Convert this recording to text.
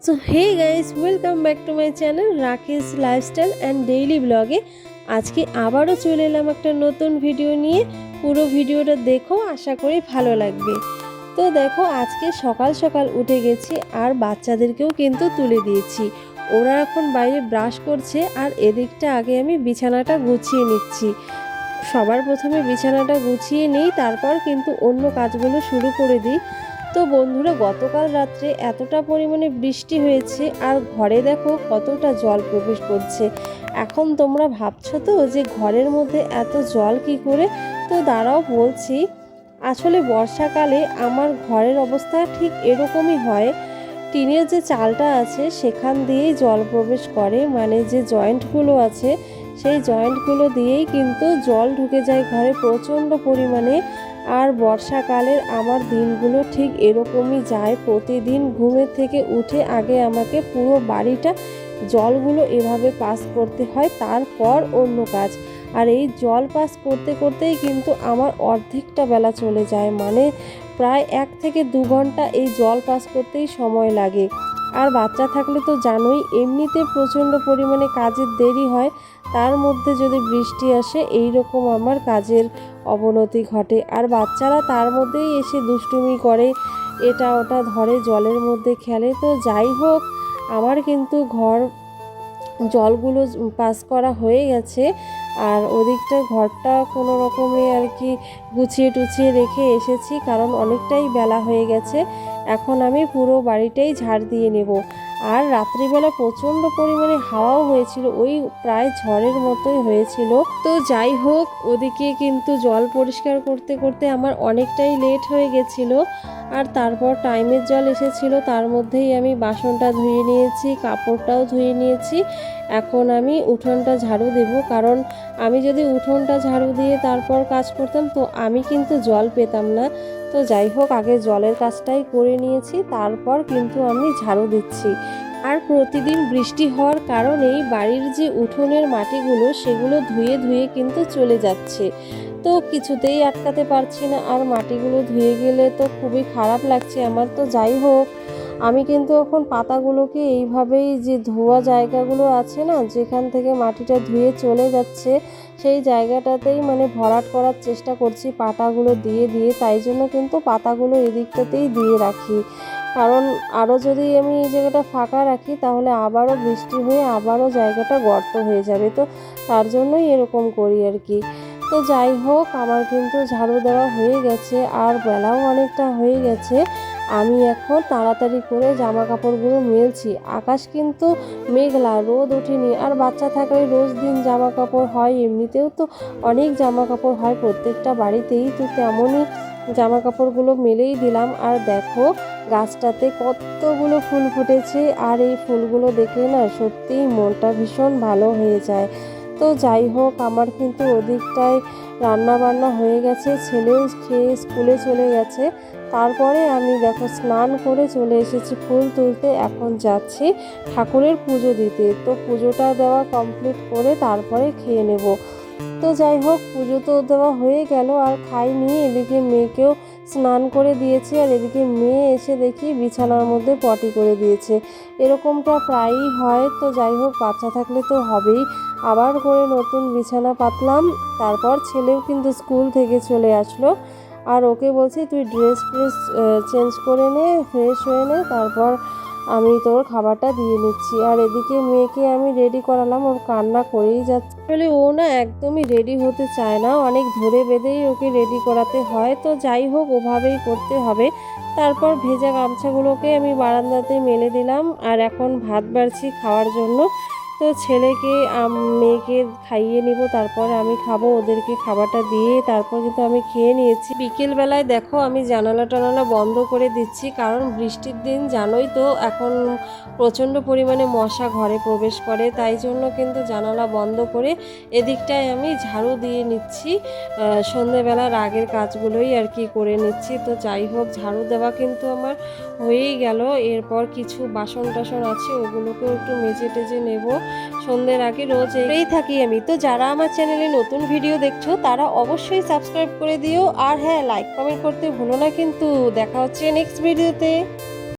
So hey guys, welcome back to my channel Rakesh lifestyle and daily ব্লগে। আজকে আবারও চলে এলাম একটা নতুন ভিডিও নিয়ে। পুরো ভিডিওটা দেখো, আশা করি ভালো লাগবে। তো দেখো, আজকে সকাল সকাল উঠে গেছি আর বাচ্চাদেরকেও কিন্তু তুলে দিয়েছি। ওরা এখন বাইরে ব্রাশ করছে আর এদিকটা আগে আমি বিছানাটা গুছিয়ে নিচ্ছি। সবার প্রথমে বিছানাটা গুছিয়ে নিই, তারপর কিন্তু অন্য কাজগুলো শুরু করে দিই। তো বন্ধুরা, গতকাল রাত্রে এতটা পরিমাণে বৃষ্টি হয়েছে আর ঘরে দেখো কতটা জল প্রবেশ করছে। এখন তোমরা ভাবছো তো যে ঘরের মধ্যে এত জল কি করে? তো দাঁড়াও বলছি। আসলে বর্ষাকালে আমার ঘরের অবস্থা ঠিক এরকমই হয়। টিনের যে চালটা আছে সেখান দিয়েই জল প্রবেশ করে, মানে যে জয়েন্টগুলো আছে সেই জয়েন্টগুলো দিয়েই কিন্তু জল ঢুকে যায় ঘরে প্রচণ্ড পরিমাণে। আর বর্ষাকালের আমার দিনগুলো ঠিক এরকমই যায়। প্রতিদিন ঘুমের থেকে উঠে আগে আমাকে পুরো বাড়িটা জলগুলো এভাবে পাস করতে হয়, তারপর অন্য কাজ। আর এই জল পাস করতে করতেই কিন্তু আমার অর্ধেকটা বেলা চলে যায়, মানে প্রায় 1 থেকে 2 ঘন্টা এই জল পাস করতেই সময় লাগে। আর বাচ্চা থাকলে তো জানোই, এমনিতে প্রচণ্ড পরিমাণে কাজের দেরি হয়, তার মধ্যে যদি বৃষ্টি আসে এই রকম আমার কাজের অবনতি ঘটে। আর বাচ্চারা তার মধ্যেই এসে দুষ্টুমি করে, এটা ওটা ধরে, জলের মধ্যে খেলে। তো যাই হোক, আমার কিন্তু জলগুলো পাস করা হয়ে গেছে। আর ওদিকটা ঘরটা কোনো রকমে আর কি গুছিয়ে টুছিয়ে রেখে এসেছি, কারণ অনেকটাই বেলা হয়ে গেছে। এখন আমি পুরো বাড়িটাই ঝাড় দিয়ে নেব। আর রাত্রিবেলা প্রচণ্ড পরিমাণে হাওয়াও হয়েছিল, ওই প্রায় ঝড়ের মতোই হয়েছিল। তো যাই হোক, ওদিকে কিন্তু জল পরিষ্কার করতে করতে আমার অনেকটাই লেট হয়ে গেছিলো। আর তারপর টাইমের জল এসেছিল, তার মধ্যেই আমি বাসনটা ধুয়ে নিয়েছি, কাপড়টাও ধুয়ে নিয়েছি। এখন আমি উঠোনটা ঝাড়ু দেব, কারণ আমি যদি উঠোনটা ঝাড়ু দিয়ে তারপর কাজ করতাম তো আমি কিন্তু জল পেতাম না। তো যাই হোক, আগে জলের কাজটাই করে নিয়েছি, তারপর কিন্তু আমি ঝাড়ু দিচ্ছি। আর প্রতিদিন বৃষ্টি হওয়ার কারণেই বাড়ির যে উঠোনের মাটিগুলো সেগুলো ধুয়ে ধুয়ে কিন্তু চলে যাচ্ছে। তো কিছুতেই আটকাতে পারছি না, আর মাটিগুলো ধুয়ে গেলে তো খুবই খারাপ লাগছে আমার। তো যাই হোক, আমি কিন্তু এখন পাতাগুলোকে এইভাবেই, যে ধোয়া জায়গাগুলো আছে না, যেখান থেকে মাটিটা ধুয়ে চলে যাচ্ছে সেই জায়গাটাতেই মানে ভরাট করার চেষ্টা করছি পাতাগুলো দিয়ে দিয়ে। তাই জন্য কিন্তু পাতাগুলো এদিকটাতেই দিয়ে রাখি, কারণ আরও যদি আমি এই জায়গাটা ফাঁকা রাখি তাহলে আবারও বৃষ্টি হয়ে আবারও জায়গাটা গর্ত হয়ে যাবে। তো তার জন্যই এরকম করি আর কি। তো যাই হোক, আমার কিন্তু ঝাড়ু দেওয়া হয়ে গেছে আর বেলাও অনেকটা হয়ে গেছে। আমি এখন তাড়াতাড়ি করে জামা কাপড়গুলো মেলছি। আকাশ কিন্তু মেঘলা, রোদ ওঠেনি। আর বাচ্চা থাকলে রোজ দিন জামা কাপড় হয়, এমনিতেও তো অনেক জামা কাপড় হয় প্রত্যেকটা বাড়িতেই। তো তেমনই জামা কাপড়গুলো মেলেই দিলাম। আর দেখো, গাছটাতে কতগুলো ফুল ফুটেছে, আর এই ফুলগুলো দেখলে না সত্যিই মনটা ভীষণ ভালো হয়ে যায়। তো যাই হোক, আমার কিন্তু ওদিকটায় রান্না বান্না হয়ে গেছে, ছেলেও খেয়ে স্কুলে চলে গেছে। তারপরে আমি দেখো স্নান করে চলে এসেছি ফুল তুলতে। এখন যাচ্ছি ঠাকুরের পুজো দিতে। তো পুজোটা দেওয়া কমপ্লিট করে তারপরে খেয়ে নেব। তো যাই হোক, পুজো তো দেওয়া হয়ে গেল আর খাইনি। এদিকে মেয়েকেও স্নান করে দিয়েছি, আর এদিকে মেয়ে এসে দেখি বিছানার মধ্যে পটি করে দিয়েছে। এরকমটা প্রায়ই হয়। তো যাই হোক, বাচ্চা থাকলে তো হবেই। আবার করে নতুন বিছানা পাতলাম। তারপর ছেলেও কিন্তু স্কুল থেকে চলে আসলো, আর ওকে বলছি তুই ড্রেস চেঞ্জ করে নে, ফ্রেশ হয়ে নে, তারপর আমি তোর খাবারটা দিয়ে নিচ্ছি। আর এদিকে মেয়েকে আমি রেডি করালাম, ওর কান্না করেই যাচ্ছে। আসলে ও না একদমই রেডি হতে চায় না, অনেক ধরে বেঁধেই ওকে রেডি করাতে হয়। তো যাই হোক, ওভাবেই করতে হবে। তারপর ভেজা গামছাগুলোকে আমি বারান্দাতে মেলে দিলাম, আর এখন ভাত বাড়ছি খাওয়ার জন্য। তো ছেলেকে মেয়েকে খাইয়ে নিব, তারপর আমি খাবো। ওদেরকে খাবারটা দিয়ে তারপর কিন্তু আমি খেয়ে নিয়েছি। বিকেলবেলায় দেখো আমি জানালা টানালা বন্ধ করে দিচ্ছি, কারণ বৃষ্টির দিন জানোই তো এখন প্রচণ্ড পরিমাণে মশা ঘরে প্রবেশ করে। তাই জন্য কিন্তু জানালা বন্ধ করে এদিকটায় আমি ঝাড়ু দিয়ে নিচ্ছি। সন্ধেবেলার আগের কাজগুলোই আর কি করে নিচ্ছি। তো যাই হোক, ঝাড়ু দেওয়া কিন্তু আমার হয়েই গেল। এরপর কিছু বাসন টাসন আছে, ওগুলোকেও একটু মেজে টেজে নেব। সন্ধ্যের আগে রোজ এই থাকি আমি। তো যারা আমার চ্যানেলে নতুন ভিডিও দেখছো তারা অবশ্যই সাবস্ক্রাইব করে দিও, আর হ্যাঁ, লাইক কমেন্ট করতে ভুলো না কিন্তু। দেখা হচ্ছে নেক্সট ভিডিওতে।